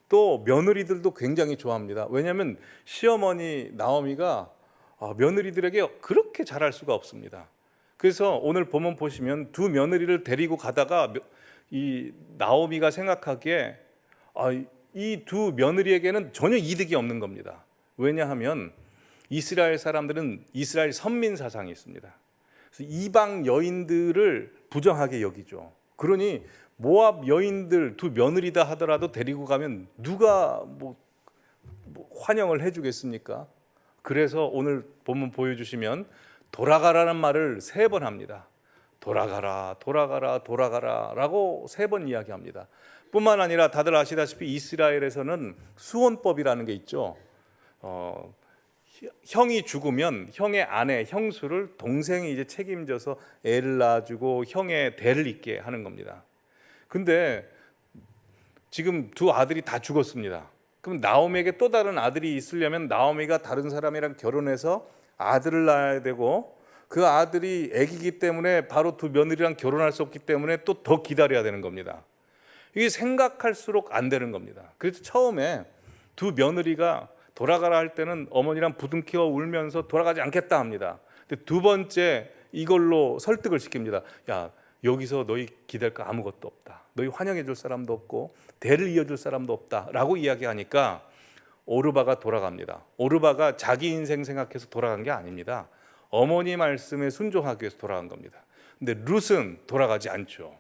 또 며느리들도 굉장히 좋아합니다. 왜냐하면 시어머니 나오미가 며느리들에게 그렇게 잘할 수가 없습니다. 그래서 오늘 본문 보시면 두 며느리를 데리고 가다가 이 나오미가 생각하기에 이 두 며느리에게는 전혀 이득이 없는 겁니다. 왜냐하면 이스라엘 사람들은 이스라엘 선민 사상이 있습니다. 그래서 이방 여인들을 부정하게 여기죠. 그러니 모압 여인들 두 며느리다 하더라도 데리고 가면 누가 뭐 환영을 해주겠습니까? 그래서 오늘 본문 보여주시면 돌아가라는 말을 3번 합니다. 돌아가라, 돌아가라, 돌아가라 라고 3번 이야기합니다. 뿐만 아니라 다들 아시다시피 이스라엘에서는 수혼법이라는 게 있죠. 형이 죽으면 형의 아내, 형수를 동생이 이제 책임져서 애를 낳아주고 형의 대를 잇게 하는 겁니다. 근데 지금 두 아들이 다 죽었습니다. 그럼 나오미에게 또 다른 아들이 있으려면 나오미가 다른 사람이랑 결혼해서 아들을 낳아야 되고, 그 아들이 아기이기 때문에 바로 두 며느리랑 결혼할 수 없기 때문에 또 더 기다려야 되는 겁니다. 이게 생각할수록 안 되는 겁니다. 그래서 처음에 두 며느리가 돌아가라 할 때는 어머니랑 부둥켜 울면서 돌아가지 않겠다 합니다. 근데 두 번째 이걸로 설득을 시킵니다. 야, 여기서 너희 기댈 거 아무것도 없다. 너희 환영해 줄 사람도 없고 대를 이어줄 사람도 없다 라고 이야기하니까 오르바가 돌아갑니다. 오르바가 자기 인생 생각해서 돌아간 게 아닙니다. 어머니 말씀에 순종하기 위해서 돌아간 겁니다. 근데 룻은 돌아가지 않죠.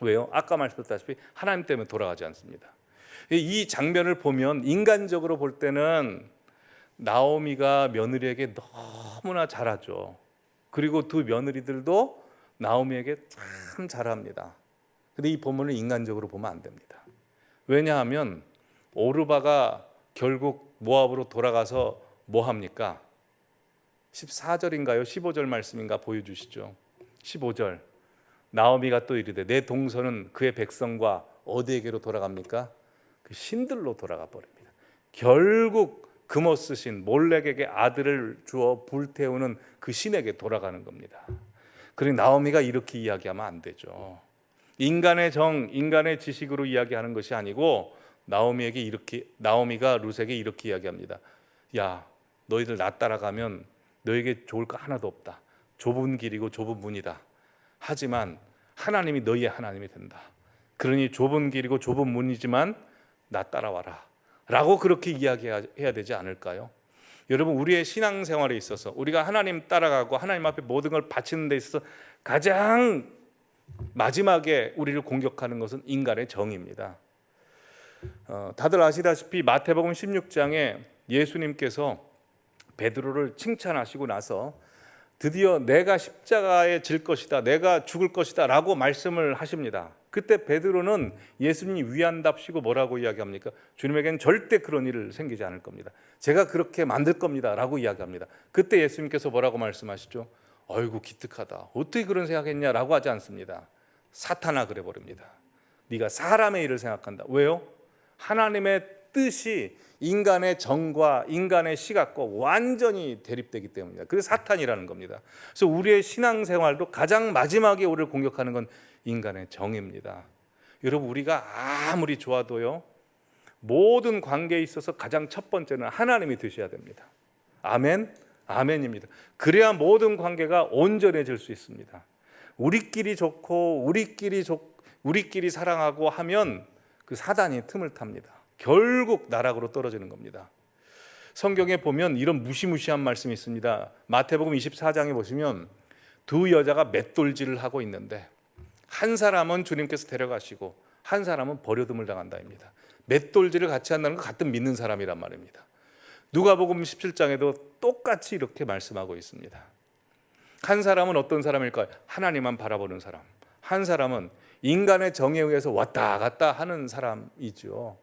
왜요? 아까 말씀드렸다시피 하나님 때문에 돌아가지 않습니다. 이 장면을 보면 인간적으로 볼 때는 나오미가 며느리에게 너무나 잘하죠. 그리고 두 며느리들도 나오미에게 참 잘합니다. 근데 이 본문을 인간적으로 보면 안 됩니다. 왜냐하면 오르바가 결국 모압으로 돌아가서 뭐 합니까? 14절인가요? 15절 말씀인가 보여주시죠. 15절. 나오미가 또 이르되 내 동서는 그의 백성과 어디에게로 돌아갑니까? 그 신들로 돌아가 버립니다. 결국 금오스 신 몰렉에게 아들을 주어 불태우는 그 신에게 돌아가는 겁니다. 그러니 나오미가 이렇게 이야기하면 안 되죠. 인간의 정, 인간의 지식으로 이야기하는 것이 아니고 나오미가 룻에게 이렇게 이야기합니다. 야, 너희들 나 따라가면 너에게 좋을 거 하나도 없다. 좁은 길이고 좁은 문이다. 하지만 하나님이 너희의 하나님이 된다. 그러니 좁은 길이고 좁은 문이지만 나 따라와라 라고 그렇게 이야기해야 되지 않을까요? 여러분, 우리의 신앙생활에 있어서 우리가 하나님 따라가고 하나님 앞에 모든 걸 바치는 데 있어서 가장 마지막에 우리를 공격하는 것은 인간의 정입니다. 다들 아시다시피 마태복음 16장에 예수님께서 베드로를 칭찬하시고 나서 드디어 내가 십자가에 질 것이다, 내가 죽을 것이다 라고 말씀을 하십니다. 그때 베드로는 예수님이 위한답시고 뭐라고 이야기합니까? 주님에게는 절대 그런 일을 생기지 않을 겁니다. 제가 그렇게 만들 겁니다 라고 이야기합니다. 그때 예수님께서 뭐라고 말씀하시죠? 아이고 기특하다, 어떻게 그런 생각했냐라고 하지 않습니다. 사탄아 그래 버립니다. 네가 사람의 일을 생각한다. 왜요? 하나님의 뜻이 인간의 정과 인간의 시각과 완전히 대립되기 때문입니다. 그게 사탄이라는 겁니다. 그래서 우리의 신앙생활도 가장 마지막에 우리를 공격하는 건 인간의 정입니다. 여러분, 우리가 아무리 좋아도요, 모든 관계에 있어서 가장 첫 번째는 하나님이 되셔야 됩니다. 아멘? 아멘입니다. 그래야 모든 관계가 온전해질 수 있습니다. 우리끼리 좋고 우리끼리 사랑하고 하면 그 사단이 틈을 탑니다. 결국 나락으로 떨어지는 겁니다. 성경에 보면 이런 무시무시한 말씀이 있습니다. 마태복음 24장에 보시면 두 여자가 맷돌질을 하고 있는데 한 사람은 주님께서 데려가시고 한 사람은 버려둠을 당한다입니다. 맷돌질을 같이 한다는 건 같은 믿는 사람이란 말입니다. 누가복음 17장에도 똑같이 이렇게 말씀하고 있습니다. 한 사람은 어떤 사람일까요? 하나님만 바라보는 사람. 한 사람은 인간의 정에 의해서 왔다 갔다 하는 사람이죠.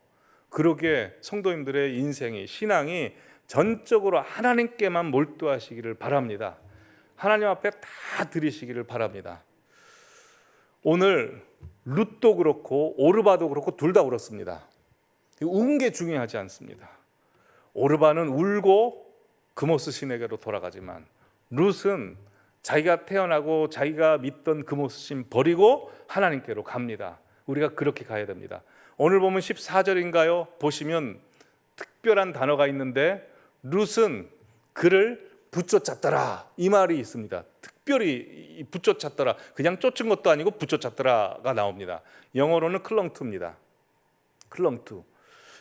그러기에 성도님들의 인생이, 신앙이 전적으로 하나님께만 몰두하시기를 바랍니다. 하나님 앞에 다 드리시기를 바랍니다. 오늘 룻도 그렇고 오르바도 그렇고 둘 다 그렇습니다. 운 게 중요하지 않습니다. 오르바는 울고 그모스 신에게로 돌아가지만 룻은 자기가 태어나고 자기가 믿던 그모스 신 버리고 하나님께로 갑니다. 우리가 그렇게 가야 됩니다. 오늘 보면 14절인가요? 보시면 특별한 단어가 있는데 룻은 그를 붙여찾더라, 이 말이 있습니다. 특별히 붙여찾더라, 그냥 쫓은 것도 아니고 붙여찾더라가 나옵니다. 영어로는 클렁투입니다. 클렁투.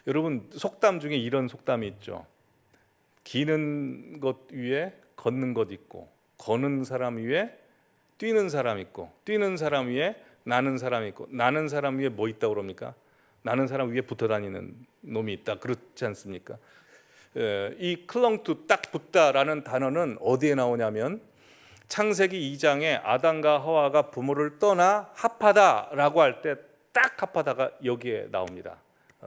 여러분 속담 중에 이런 속담이 있죠. 기는 것 위에 걷는 것 있고, 거는 사람 위에 뛰는 사람 있고, 뛰는 사람 위에 나는 사람 있고, 나는 사람 위에 뭐 있다고 그럽니까? 나는 사람 위에 붙어 다니는 놈이 있다, 그렇지 않습니까? 이 클렁투, 딱 붙다라는 단어는 어디에 나오냐면 창세기 2장에 아담과 하와가 부모를 떠나 합하다라고 할 때 딱 합하다가 여기에 나옵니다.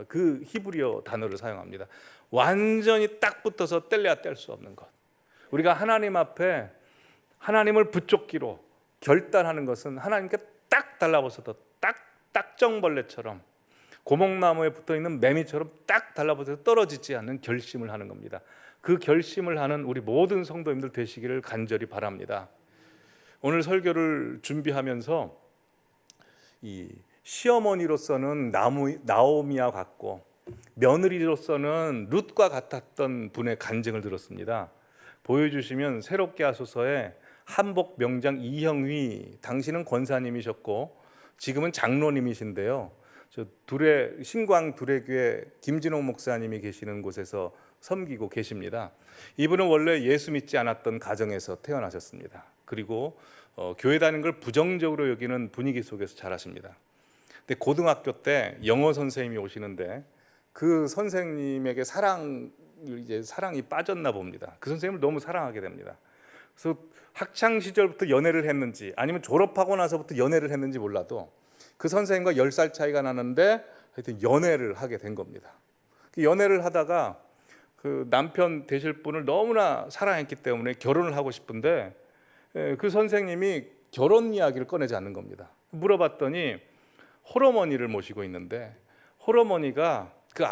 그 히브리어 단어를 사용합니다. 완전히 딱 붙어서 뗄래야 뗄 수 없는 것. 우리가 하나님 앞에 하나님을 붙잡기로 결단하는 것은 하나님께 딱 달라붙어서 딱정벌레처럼 고목나무에 붙어있는 매미처럼 딱 달라붙어서 떨어지지 않는 결심을 하는 겁니다. 그 결심을 하는 우리 모든 성도님들 되시기를 간절히 바랍니다. 오늘 설교를 준비하면서 이 시어머니로서는 나오미와 같고 며느리로서는 룻과 같았던 분의 간증을 들었습니다. 보여주시면 새롭게 하소서의 한복 명장 이형휘, 당신은 권사님이셨고 지금은 장로님이신데요. 저 신광 두레교회 김진홍 목사님이 계시는 곳에서 섬기고 계십니다. 이분은 원래 예수 믿지 않았던 가정에서 태어나셨습니다. 그리고 교회 다니는 걸 부정적으로 여기는 분위기 속에서 자라십니다. 근데 고등학교 때 영어 선생님이 오시는데 그 선생님에게 사랑이 빠졌나 봅니다. 그 선생님을 너무 사랑하게 됩니다. 그래서 학창 시절부터 연애를 했는지 아니면 졸업하고 나서부터 연애를 했는지 몰라도 그 선생님과 10살 차이가 나는데 하여튼 연애를 하게 된 겁니다. 연애를 하다가 그 남편 되실 분을 너무나 사랑했기 때문에 결혼을 하고 싶은데 그 선생님이 결혼 이야기를 꺼내지 않는 겁니다. 물어봤더니 홀어머니를 모시고 있는데 홀어머니가 그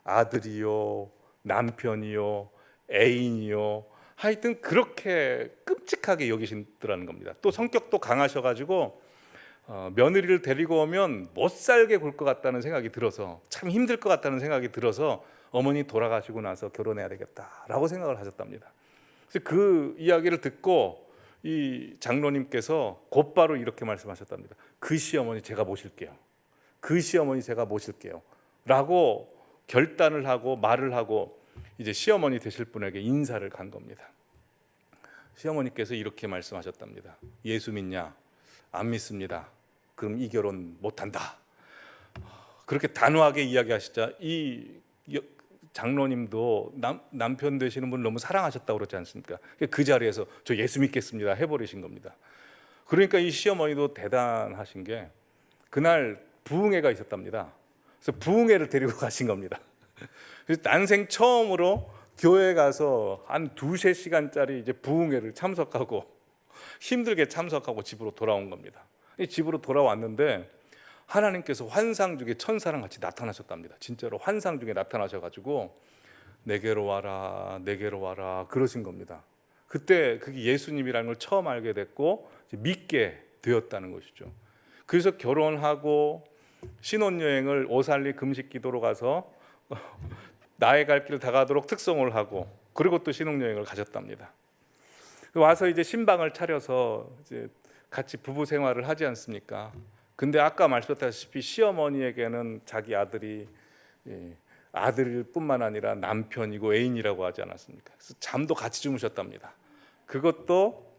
아들이요, 남편이요, 애인이요, 하여튼 그렇게 끔찍하게 여기신다는 겁니다. 또 성격도 강하셔가지고 며느리를 데리고 오면 못 살게 굴 것 같다는 생각이 들어서, 참 힘들 것 같다는 생각이 들어서 어머니 돌아가시고 나서 결혼해야 되겠다라고 생각을 하셨답니다. 그래서 그 이야기를 듣고 이 장로님께서 곧바로 이렇게 말씀하셨답니다. 그 시어머니 제가 모실게요. 그 시어머니 제가 모실게요. 라고 결단을 하고 말을 하고 이제 시어머니 되실 분에게 인사를 간 겁니다. 시어머니께서 이렇게 말씀하셨답니다. 예수 믿냐? 안 믿습니다. 그럼 이 결혼 못한다. 그렇게 단호하게 이야기하시자 이 장로님도 남편 되시는 분 너무 사랑하셨다고 그러지 않습니까? 그 자리에서 저 예수 믿겠습니다 해버리신 겁니다. 그러니까 이 시어머니도 대단하신 게 그날 부흥회가 있었답니다. 그래서 부흥회를 데리고 가신 겁니다. 그래서 난생 처음으로 교회 가서 한 2-3시간짜리 이제 부흥회를 참석하고 힘들게 참석하고 집으로 돌아온 겁니다. 집으로 돌아왔는데 하나님께서 환상 중에 천사랑 같이 나타나셨답니다. 진짜로 환상 중에 나타나셔가지고 내게로 와라, 내게로 와라 그러신 겁니다. 그때 그게 예수님이라는 걸 처음 알게 됐고 믿게 되었다는 것이죠. 그래서 결혼하고 신혼여행을 오살리 금식기도로 가서 나의 갈 길 다가도록 특송을 하고 그리고 또 신혼여행을 가셨답니다. 와서 이제 신방을 차려서 이제 같이 부부 생활을 하지 않습니까? 근데 아까 말씀드렸다시피 시어머니에게는 자기 아들이 아들일 뿐만 아니라 남편이고 애인이라고 하지 않았습니까? 그래서 잠도 같이 주무셨답니다. 그것도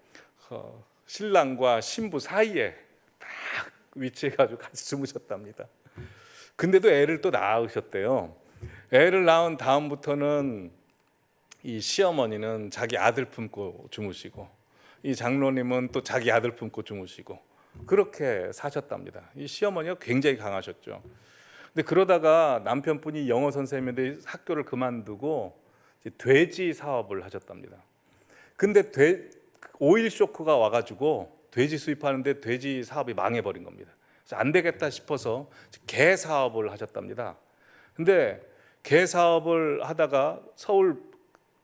신랑과 신부 사이에 딱 위치해가지고 같이 주무셨답니다. 근데도 애를 또 낳으셨대요. 애를 낳은 다음부터는 이 시어머니는 자기 아들 품고 주무시고 이 장로님은 또 자기 아들 품고 주무시고 그렇게 사셨답니다. 이 시어머니가 굉장히 강하셨죠. 근데 그러다가 남편분이 영어 선생님인데 학교를 그만두고 이제 돼지 사업을 하셨답니다. 근데 오일 쇼크가 와가지고 돼지 수입하는데 돼지 사업이 망해버린 겁니다. 그래서 안 되겠다 싶어서 개 사업을 하셨답니다. 근데 개 사업을 하다가 서울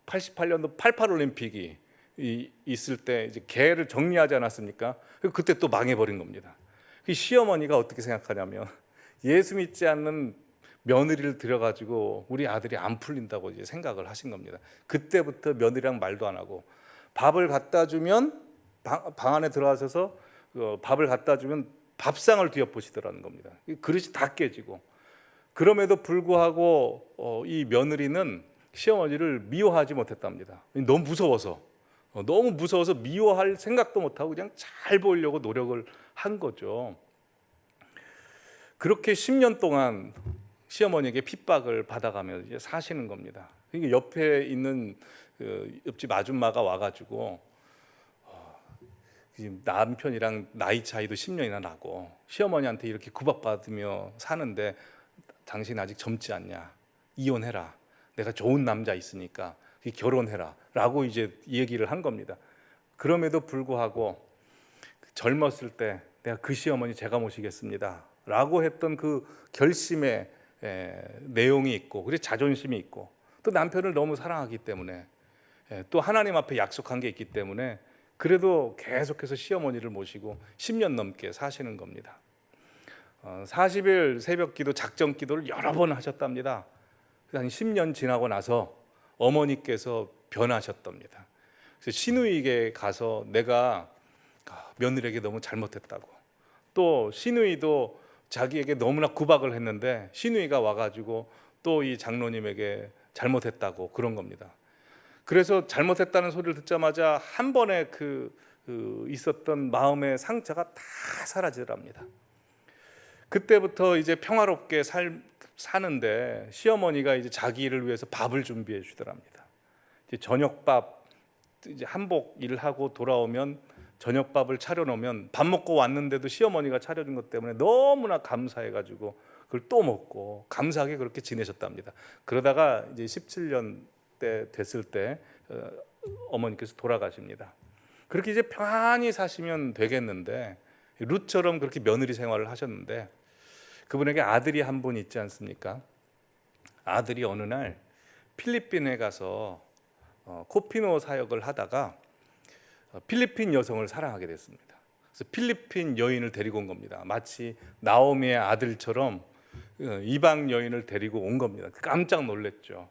88년도 88 올림픽이 있을 때 이제 개를 정리하지 않았습니까? 그때 또 망해버린 겁니다. 그 시어머니가 어떻게 생각하냐면 예수 믿지 않는 며느리를 들여가지고 우리 아들이 안 풀린다고 이제 생각을 하신 겁니다. 그때부터 며느리랑 말도 안 하고 밥을 갖다 주면 방 안에 들어가셔서 밥을 갖다 주면 밥상을 뒤엎으시더라는 겁니다. 그릇이 다 깨지고 그럼에도 불구하고 이 며느리는 시어머니를 미워하지 못했답니다. 너무 무서워서 미워할 생각도 못하고 그냥 잘 보이려고 노력을 한 거죠. 그렇게 10년 동안 시어머니에게 핍박을 받아가며 이제 사시는 겁니다. 그러니까 옆에 있는 옆집 아줌마가 와가지고 남편이랑 나이 차이도 10년이나 나고 시어머니한테 이렇게 구박받으며 사는데 당신 아직 젊지 않냐? 이혼해라. 내가 좋은 남자 있으니까 결혼해라. 라고 이제 얘기를 한 겁니다. 그럼에도 불구하고 젊었을 때 내가 그 시어머니 제가 모시겠습니다. 라고 했던 그 결심의 내용이 있고 그리고 자존심이 있고 또 남편을 너무 사랑하기 때문에 또 하나님 앞에 약속한 게 있기 때문에 그래도 계속해서 시어머니를 모시고 10년 넘게 사시는 겁니다. 40일 새벽 기도 작정 기도를 여러 번 하셨답니다. 한 10년 지나고 나서 어머니께서 변하셨답니다. 그래서 시누이에게 가서 내가 며느리에게 너무 잘못했다고, 또 시누이도 자기에게 너무나 구박을 했는데 시누이가 와가지고 또 이 장로님에게 잘못했다고 그런 겁니다. 그래서 잘못했다는 소리를 듣자마자 한 번에 있었던 마음의 상처가 다 사라지더랍니다. 그때부터 이제 평화롭게 사는데 시어머니가 이제 자기 일을 위해서 밥을 준비해 주더랍니다. 이제 저녁밥 이제 한복 일하고 돌아오면 저녁밥을 차려놓으면 밥 먹고 왔는데도 시어머니가 차려준 것 때문에 너무나 감사해가지고 그걸 또 먹고 감사하게 그렇게 지내셨답니다. 그러다가 이제 17년 때 됐을 때 어머니께서 돌아가십니다. 그렇게 이제 편안히 사시면 되겠는데 룻처럼 그렇게 며느리 생활을 하셨는데 그분에게 아들이 한 분 있지 않습니까? 아들이 어느 날 필리핀에 가서 코피노 사역을 하다가 필리핀 여성을 사랑하게 됐습니다. 그래서 필리핀 여인을 데리고 온 겁니다. 마치 나오미의 아들처럼 이방 여인을 데리고 온 겁니다. 깜짝 놀랐죠.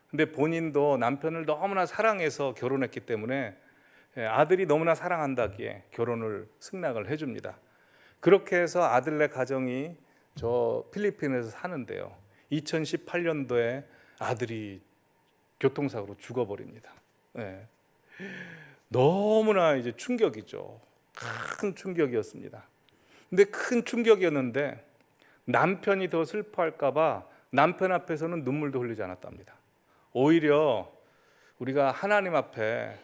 근데 본인도 남편을 너무나 사랑해서 결혼했기 때문에 아들이 너무나 사랑한다기에 결혼을 승낙을 해줍니다. 그렇게 해서 아들네 가정이 저 필리핀에서 사는데요. 2018년도에 아들이 교통사고로 죽어버립니다. 네. 너무나 이제 충격이죠. 큰 충격이었습니다. 근데 큰 충격이었는데 남편이 더 슬퍼할까봐 남편 앞에서는 눈물도 흘리지 않았답니다. 오히려 우리가 하나님 앞에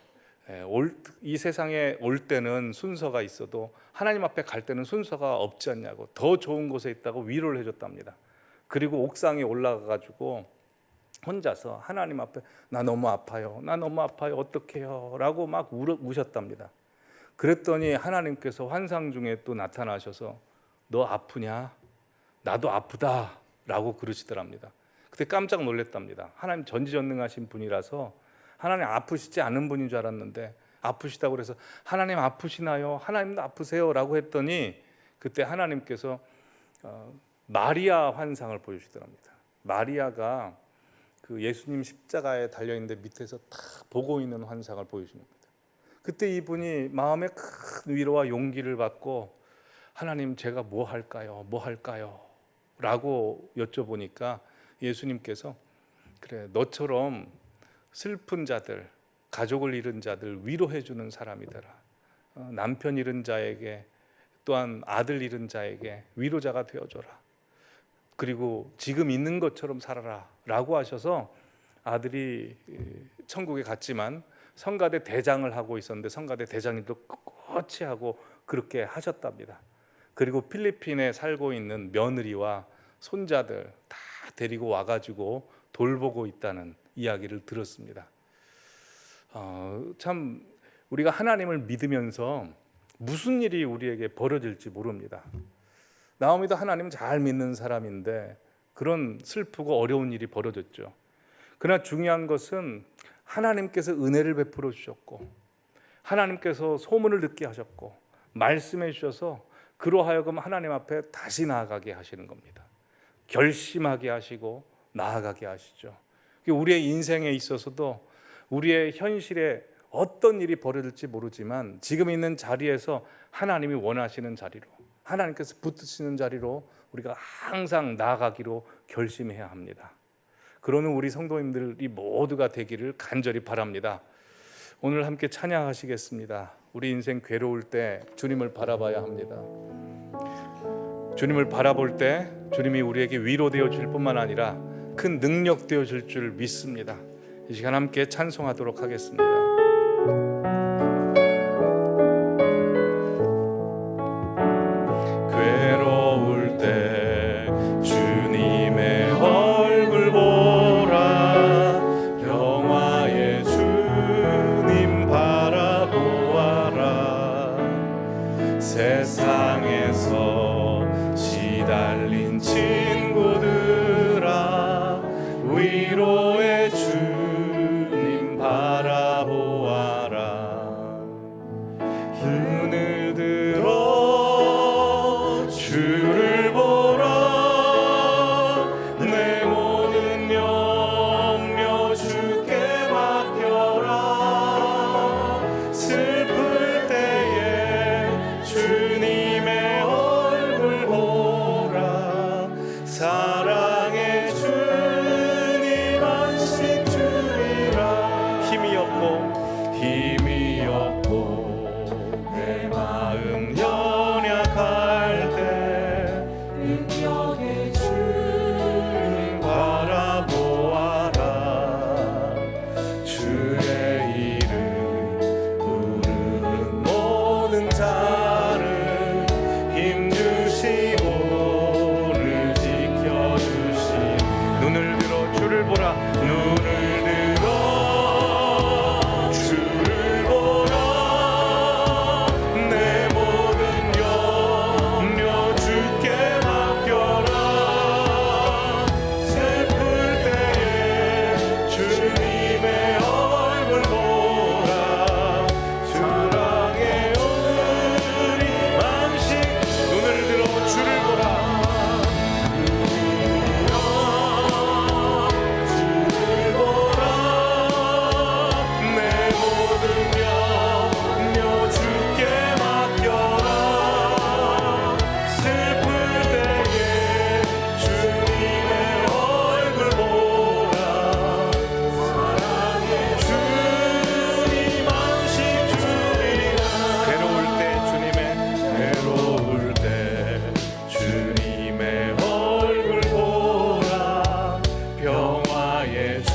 이 세상에 올 때는 순서가 있어도 하나님 앞에 갈 때는 순서가 없지 않냐고 더 좋은 곳에 있다고 위로를 해줬답니다. 그리고 옥상에 올라가가지고 혼자서 하나님 앞에 나 너무 아파요, 나 너무 아파요, 어떡해요 라고 막 우셨답니다. 그랬더니 하나님께서 환상 중에 또 나타나셔서 너 아프냐? 나도 아프다 라고 그러시더랍니다. 그때 깜짝 놀랐답니다. 하나님 전지전능하신 분이라서 하나님 아프시지 않은 분인 줄 알았는데 아프시다고 그래서 하나님 아프시나요? 하나님도 아프세요? 라고 했더니 그때 하나님께서 마리아 환상을 보여주시더랍니다. 마리아가 그 예수님 십자가에 달려있는데 밑에서 딱 보고 있는 환상을 보여주는 겁니다. 그때 이분이 마음에 큰 위로와 용기를 받고 하나님 제가 뭐 할까요? 뭐 할까요? 라고 여쭤보니까 예수님께서 그래 너처럼 슬픈 자들, 가족을 잃은 자들 위로해 주는 사람이 되라. 남편 잃은 자에게 또한 아들 잃은 자에게 위로자가 되어줘라. 그리고 지금 있는 것처럼 살아라 라고 하셔서 아들이 천국에 갔지만 성가대 대장을 하고 있었는데 성가대 대장님도 꿋꿋이 하고 그렇게 하셨답니다. 그리고 필리핀에 살고 있는 며느리와 손자들 다 데리고 와가지고 돌보고 있다는 이야기를 들었습니다. 참 우리가 하나님을 믿으면서 무슨 일이 우리에게 벌어질지 모릅니다. 나오미도 하나님 잘 믿는 사람인데 그런 슬프고 어려운 일이 벌어졌죠. 그러나 중요한 것은 하나님께서 은혜를 베풀어 주셨고 하나님께서 소문을 듣게 하셨고 말씀해 주셔서 그로 하여금 하나님 앞에 다시 나아가게 하시는 겁니다. 결심하게 하시고 나아가게 하시죠. 우리의 인생에 있어서도 우리의 현실에 어떤 일이 벌어질지 모르지만 지금 있는 자리에서 하나님이 원하시는 자리로, 하나님께서 붙드시는 자리로 우리가 항상 나아가기로 결심해야 합니다. 그러는 우리 성도님들이 모두가 되기를 간절히 바랍니다. 오늘 함께 찬양하시겠습니다. 우리 인생 괴로울 때 주님을 바라봐야 합니다. 주님을 바라볼 때 주님이 우리에게 위로되어 줄 뿐만 아니라 큰 능력 되어 줄 줄 믿습니다. 이 시간 함께 찬송하도록 하겠습니다. 괴로울 때 주님의 얼굴 보라 평화의 주님 바라보아라 세상에서 시달린 친구들아 위로의 주님 바라보아라 눈을 들어 주를 보라 내 모든 염려 주께 맡겨라 슬플 때에 주님의 얼굴 보라 사랑의 주님 안식 주리라 힘이 없고 내 마음 연약할 때 능력의 주님 바라보아라 주의 이름 부르는 모든 자를 힘주시고 를 지켜주시 눈을 들어 주를 보라 눈을 들어 주를 보라 내 모든 염려 주께 맡겨라 슬플 때에 주님의 얼굴 보라 사랑의 주님 안식 눈을 들어 주를 보라 주를 보라 내 모든 염려 주께 맡겨라 슬플 때에 주님의 얼굴 보라 사랑의 주님 안식 주리라 괴로울 때 주님의 얼굴 보라 평화의 주